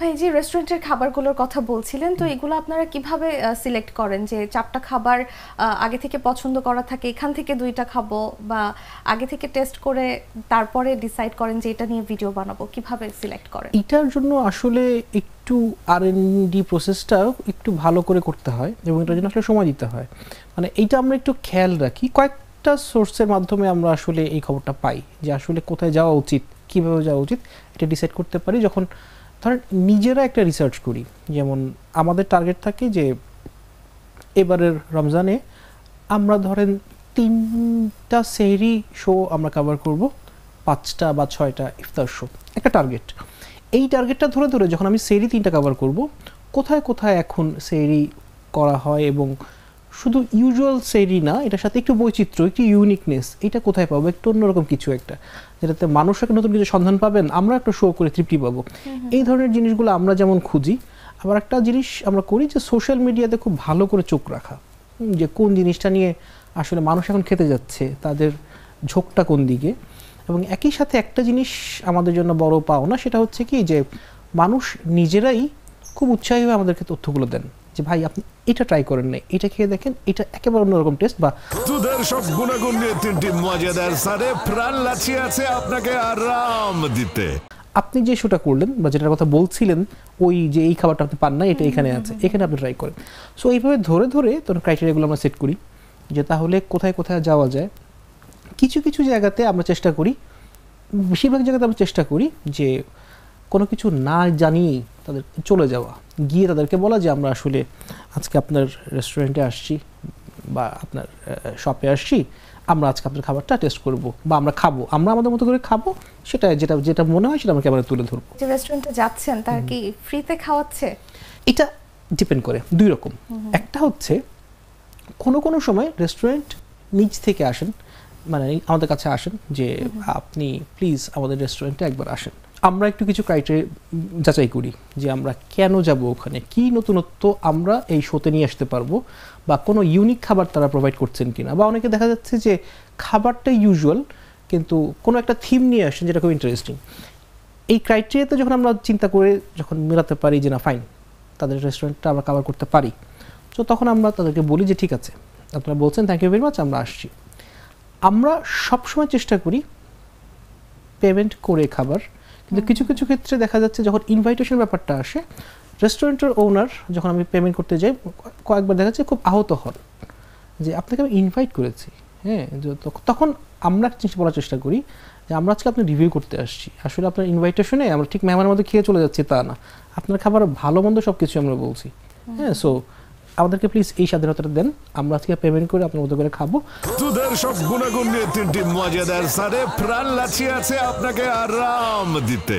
ভাই যে রেস্টুরেন্টের খাবারগুলোর কথা বলছিলেন, তো এগুলো আপনারা কিভাবে সিলেক্ট করেন যে 4টা খাবার আগে থেকে পছন্দ করা থাকে, এখান থেকে 2টা খাবো, বা আগে থেকে টেস্ট করে তারপরে ডিসাইড করেন যে এটা নিয়ে ভিডিও বানাবো, কিভাবে সিলেক্ট করেন? এটার জন্য আসলে একটু R&D প্রসেসটা একটু ভালো করে করতে হয় এবং এটার জন্য আসলে সময় দিতে হয়। মানে এইটা আমরা একটু খেয়াল রাখি, কয়েকটা সোর্সের মাধ্যমে আমরা আসলে এই খবরটা পাই যে আসলে কোথায় যাওয়া উচিত, কীভাবে যাওয়া উচিত, এটা ডিসাইড করতে পারি যখন ধরেন নিজেরা একটা রিসার্চ করি। যেমন আমাদের টার্গেট থাকে যে এবারের রমজানে আমরা ধরেন 3টা সেহরি শো আমরা কভার করব, 5টা বা 6টা ইফতার শো, একটা টার্গেট। এই টার্গেটটা ধরে ধরে যখন আমি সেহরি 3টা কভার করব, কোথায় কোথায় এখন সেহরি করা হয় এবং শুধু ইউজুয়াল সেহরি না, এটার সাথে একটু বৈচিত্র্য, একটু ইউনিকনেস, এটা কোথায় পাবো, একটু অন্যরকম কিছু একটা, যেটাতে মানুষ একটা নতুন কিছু সন্ধান পাবেন, আমরা একটা শো করে তৃপ্তি পাবো। এই ধরনের জিনিসগুলো আমরা যেমন খুঁজি। আবার একটা জিনিস আমরা করি যে সোশ্যাল মিডিয়াতে খুব ভালো করে চোখ রাখা, যে কোন জিনিসটা নিয়ে আসলে মানুষ এখন খেতে যাচ্ছে, তাদের ঝোঁকটা কোন দিকে। এবং একই সাথে একটা জিনিস আমাদের জন্য বড় পাওনা, সেটা হচ্ছে কি যে মানুষ নিজেরাই খুব উৎসাহী হয়ে আমাদেরকে তথ্যগুলো দেন যে ভাই আপনি এটা ট্রাই করেন না, এটা খেয়ে দেখেন, এটা একেবারে অন্যরকম টেস্ট। বা দুধের সব গুণাগুণ নিয়ে 3টি মজাদার সারে প্রাণ লাচিয়ে আছে আপনাকে আরাম দিতে। আপনি যে শোটা করলেন বা যেটার কথা বলছিলেন, ওই যে এই খাবারটা আপনি পান না, এটা এখানে আছে, এখানে আপনি ট্রাই করেন। সো এইভাবে ধরে ধরে তখন ক্রাইটেরিয়াগুলো আমরা সেট করি যে তাহলে কোথায় কোথায় যাওয়া যায়। কিছু কিছু জায়গাতে আমরা চেষ্টা করি, বেশিরভাগ জায়গাতে আমরা চেষ্টা করি যে কোনো কিছু না জানিয়েই তাদের চলে যাওয়া, গিয়ে তাদেরকে বলা যে আমরা আসলে আজকে আপনার রেস্টুরেন্টে আসছি বা আপনার শপে আসছি, আমরা আজকে আপনার খাবারটা টেস্ট করব বা আমরা খাবো, আমরা আমাদের মতো করে খাবো, সেটা যেটা যেটা মনে হয় সেটা আমরা ক্যামেরা তুলে ধরবো। যে রেস্টুরেন্টে যাচ্ছেন তার কি ফ্রিতে খাওয়াচ্ছে? এটা ডিপেন্ড করে দুই রকম। একটা হচ্ছে কোনো কোনো সময় রেস্টুরেন্ট নিজ থেকে আসেন, মানে আমাদের কাছে আসেন যে আপনি প্লিজ আমাদের রেস্টুরেন্টে একবার আসেন। আমরা একটু কিছু ক্রাইটেরিয়া যাচাই করি যে আমরা কেন যাব ওখানে, কি নতুনত্ব আমরা এই শোতে নিয়ে আসতে পারবো, বা কোনো ইউনিক খাবার তারা প্রোভাইড করছেন কিনা। বা অনেকে দেখা যাচ্ছে যে খাবারটা ইউজুয়াল কিন্তু কোনো একটা থিম নিয়ে আসেন যেটা খুব ইন্টারেস্টিং। এই ক্রাইটেরিয়াতে যখন আমরা চিন্তা করে যখন মেলাতে পারি যে না ফাইন, তাদের রেস্টুরেন্টটা আমরা কভার করতে পারি, তো তখন আমরা তাদেরকে বলি যে ঠিক আছে, আপনারা বলছেন, থ্যাংক ইউ ভেরি মাচ, আমরা আসছি। আমরা সবসময় চেষ্টা করি পেমেন্ট করে খাবার, কিন্তু কিছু কিছু ক্ষেত্রে দেখা যাচ্ছে যখন ইনভাইটেশন ব্যাপারটা আসে, রেস্টুরেন্টের ওনার যখন আমি পেমেন্ট করতে যাই, কয়েকবার দেখা যাচ্ছে খুব আহত হন যে আপনাকে আমি ইনভাইট করেছি, হ্যাঁ। তখন আমরা একটা জিনিস বলার চেষ্টা করি যে আমরা আজকে আপনি রিভিউ করতে আসছি, আসলে আপনার ইনভাইটেশনে আমরা ঠিক মেহমানের মধ্যে খেয়ে চলে যাচ্ছি তা না, আপনার খাবার ভালো মন্দ সব কিছু আমরা বলছি, হ্যাঁ। সো আমাদেরকে প্লিজ এই স্বাধীনতাটা দেন, আমরা আজকে পেমেন্ট করে আপনার মতো করে খাবো। দুধের সব গুণাগুণ নিয়ে 3টি মজাদার সারে প্রাণ লাচিয়ে আছে আপনাকে আরাম দিতে।